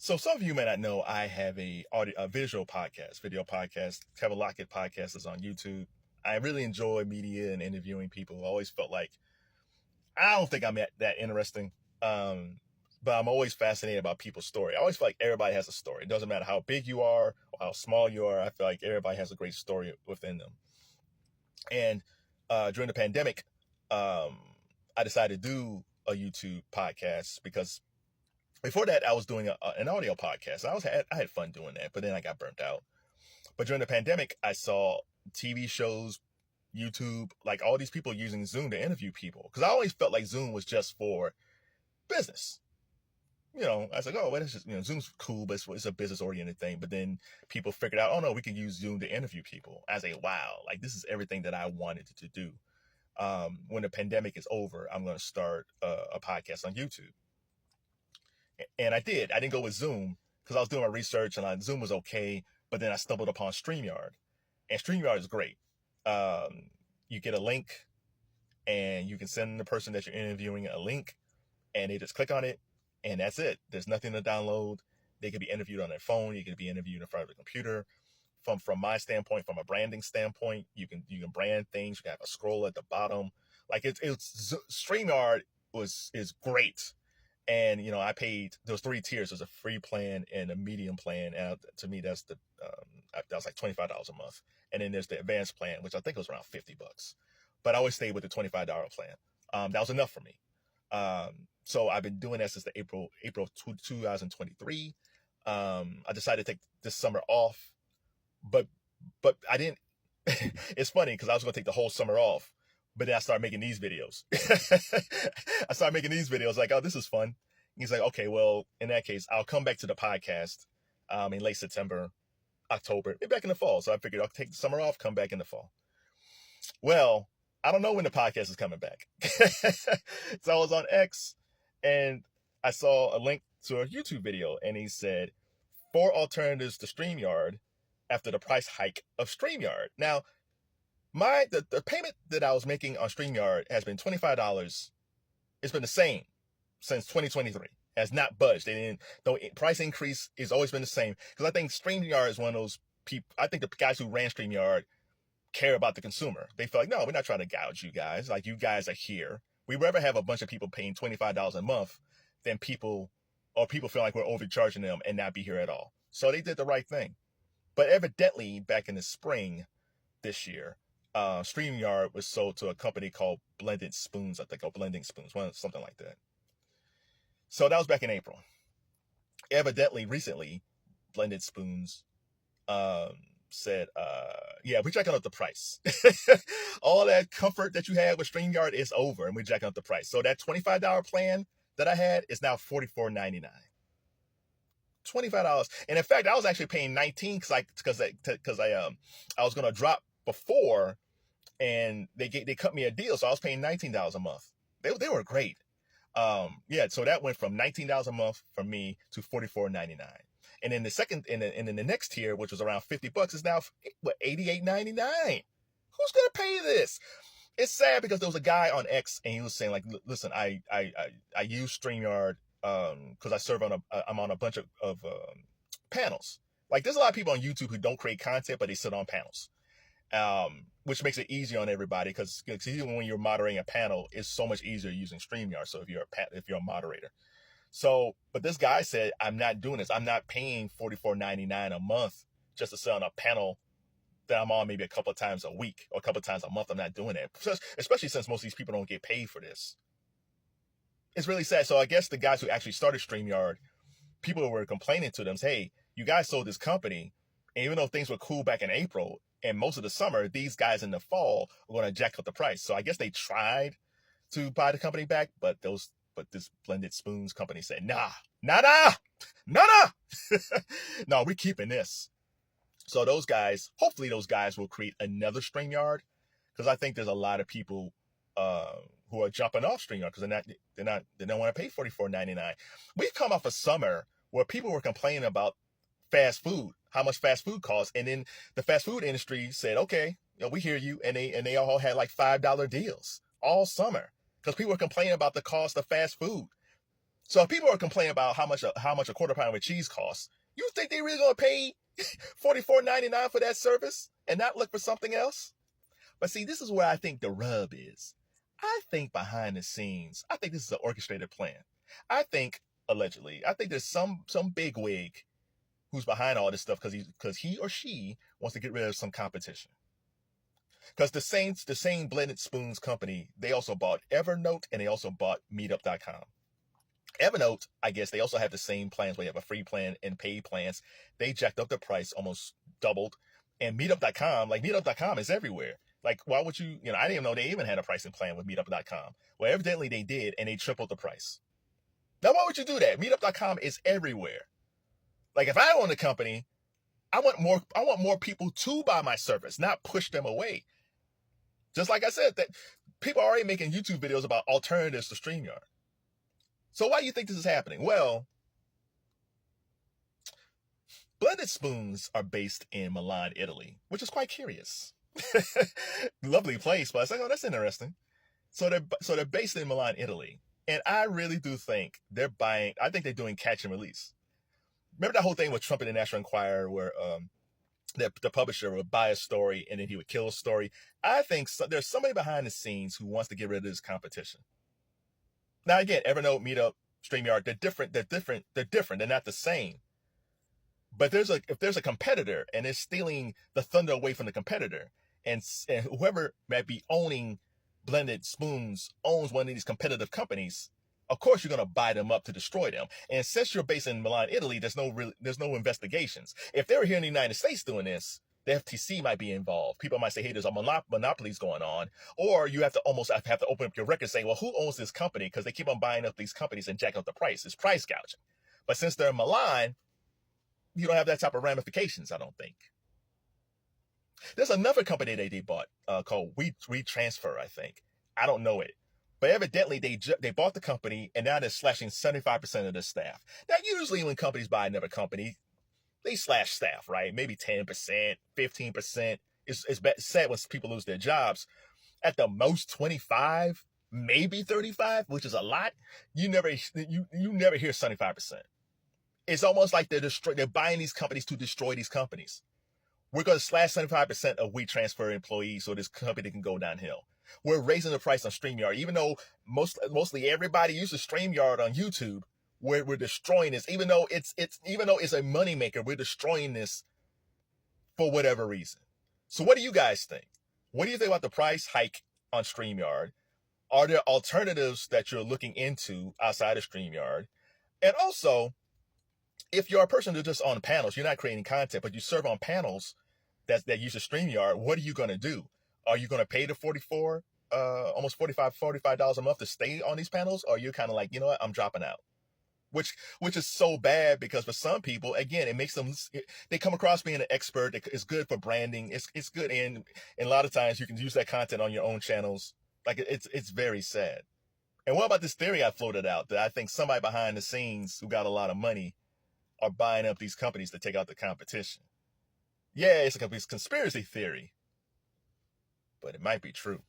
So some of you may not know I have a visual podcast, video podcast. Kevin Lockett podcast is on YouTube. I really enjoy media and interviewing people. I always felt like I don't think I'm that interesting, um, but I'm always fascinated about people's story. I always feel like everybody has a story. It doesn't matter how big you are or how small you are. I feel like everybody has a great story within them. And during the pandemic, um, I decided to do a YouTube podcast because before that, I was doing an audio podcast. I had fun doing that, but then I got burnt out. But during the pandemic, I saw TV shows, YouTube, like all these people using Zoom to interview people. Because I always felt like Zoom was just for business. I was like, oh, well, it's just, Zoom's cool, but it's a business oriented thing. But then people figured out, oh no, we can use Zoom to interview people. I was like, wow, like this is everything that I wanted to do. When the pandemic is over, I'm going to start a podcast on YouTube. And I did. I didn't go with Zoom because I was doing my research and Zoom was okay. But then I stumbled upon Streamyard. And Streamyard is great. You get a link and you can send the person that you're interviewing a link and they just click on it and that's it. There's nothing to download. They can be interviewed on their phone. You can be interviewed in front of a computer. From my standpoint, from a branding standpoint, you can brand things. You can have a scroll at the bottom. Like it's Streamyard is great. And I paid those 3 tiers. There's a free plan and a medium plan, and to me that was like $25 a month. And then there's the advanced plan, which I think was around $50. But I always stayed with the $25 plan. That was enough for me. So I've been doing that since the April 2023. I decided to take this summer off, but I didn't. It's funny because I was going to take the whole summer off. But then I started making these videos. I started making these videos like, oh, this is fun. He's like, okay, well, in that case, I'll come back to the podcast in late September, October, maybe back in the fall. So I figured I'll take the summer off, come back in the fall. Well, I don't know when the podcast is coming back. So I was on X and I saw a link to a YouTube video and he said, 4 alternatives to StreamYard after the price hike of StreamYard. Now, the payment that I was making on StreamYard has been $25. It's been the same since 2023. It has not budged. The price increase has always been the same. Because I think StreamYard is one of those people. I think the guys who ran StreamYard care about the consumer. They feel like, no, we're not trying to gouge you guys. Like, you guys are here. We'd rather have a bunch of people paying $25 a month than people feel like we're overcharging them and not be here at all. So they did the right thing. But evidently, back in the spring this year, StreamYard was sold to a company called Blended Spoons, I think, or Blending Spoons, something like that. So that was back in April. Evidently, recently, Blended Spoons said, yeah, we're jacking up the price. All that comfort that you had with StreamYard is over, and we're jacking up the price. So that $25 plan that I had is now $44.99. $25. And in fact, I was actually paying $19 because I was going to drop before, and they cut me a deal, so I was paying $19 a month. They were great. Yeah, so that went from $19 a month for me to $44.99. And then the next tier, which was around $50, is now $88.99. Who's gonna pay this? It's sad because there was a guy on X and he was saying like, listen, I use StreamYard because I'm on a bunch of panels. Like, there's a lot of people on YouTube who don't create content, but they sit on panels, which makes it easier on everybody because even when you're moderating a panel, it's so much easier using StreamYard. So if you're a moderator. So, but this guy said, I'm not doing this. I'm not paying $44.99 a month just to sit on a panel that I'm on maybe a couple of times a week or a couple of times a month. I'm not doing that, especially since most of these people don't get paid for this. It's really sad. So I guess the guys who actually started StreamYard, people were complaining to them, hey, you guys sold this company, and even though things were cool back in April and most of the summer, these guys in the fall are going to jack up the price. So I guess they tried to buy the company back, but this Blended Spoons company said, nah. No, we're keeping this. So hopefully those guys will create another StreamYard, because I think there's a lot of people who are jumping off StreamYard because they don't want to pay $44.99. We've come off a summer where people were complaining about fast food, how much fast food costs, and then the fast food industry said, okay, we hear you, and they all had like $5 deals all summer because people were complaining about the cost of fast food. So if people are complaining about how much a quarter pound of cheese costs, you think they really gonna pay $44.99 for that service and not look for something else? But see, this is where I think the rub is. I think behind the scenes, I think this is an orchestrated plan. I think, allegedly, I think there's some big wig who's behind all this stuff because he or she wants to get rid of some competition. Because the same Blended Spoons company, they also bought Evernote and they also bought Meetup.com. Evernote, I guess they also have the same plans where you have a free plan and paid plans. They jacked up the price, almost doubled. And Meetup.com is everywhere. Like, why would I didn't even know they even had a pricing plan with Meetup.com. Well, evidently they did, and they tripled the price. Now, why would you do that? Meetup.com is everywhere. Like, if I own a company, I want more people to buy my service, not push them away. Just like I said, that people are already making YouTube videos about alternatives to Streamyard. So why do you think this is happening? Well, Blended Spoons are based in Milan, Italy, which is quite curious. Lovely place, but I was like, oh, that's interesting. So they're based in Milan, Italy, and I really do think they're buying. I think they're doing catch and release. Remember that whole thing with Trump and the National Enquirer, where the publisher would buy a story and then he would kill a story. I think there's somebody behind the scenes who wants to get rid of this competition. Now again, Evernote, Meetup, Streamyard, they're different. They're not the same. But if there's a competitor and it's stealing the thunder away from the competitor, and whoever might be owning Blended Spoons owns one of these competitive companies, of course you're going to buy them up to destroy them. And since you're based in Milan, Italy, there's no investigations. If they were here in the United States doing this, the FTC might be involved. People might say, hey, there's a monopolies going on. Or you have to open up your record saying, well, who owns this company? Because they keep on buying up these companies and jacking up the price. It's price gouging. But since they're in Milan, you don't have that type of ramifications, I don't think. There's another company that they bought called WeTransfer, I think. I don't know it. But evidently, they bought the company, and now they're slashing 75% of their staff. Now, usually when companies buy another company, they slash staff, right? Maybe 10%, 15%. It's sad when people lose their jobs. At the most, 25, maybe 35, which is a lot. You never hear 75%. It's almost like they're buying these companies to destroy these companies. We're going to slash 75% of WeTransfer employees so this company can go downhill. We're raising the price on StreamYard, even though mostly everybody uses StreamYard on YouTube. We're destroying this, even though it's a moneymaker. We're destroying this for whatever reason. So what do you guys think? What do you think about the price hike on StreamYard? Are there alternatives that you're looking into outside of StreamYard? And also, if you're a person who's just on panels, you're not creating content, but you serve on panels that use a StreamYard, what are you going to do? Are you going to pay the almost $45 a month to stay on these panels? Or are you kind of like, you know what, I'm dropping out? Which is so bad, because for some people, again, it makes them, they come across being an expert. It's good for branding. It's good. And a lot of times you can use that content on your own channels. Like, it's very sad. And what about this theory I floated out that I think somebody behind the scenes who got a lot of money are buying up these companies to take out the competition? Yeah, it's a conspiracy theory, but it might be true.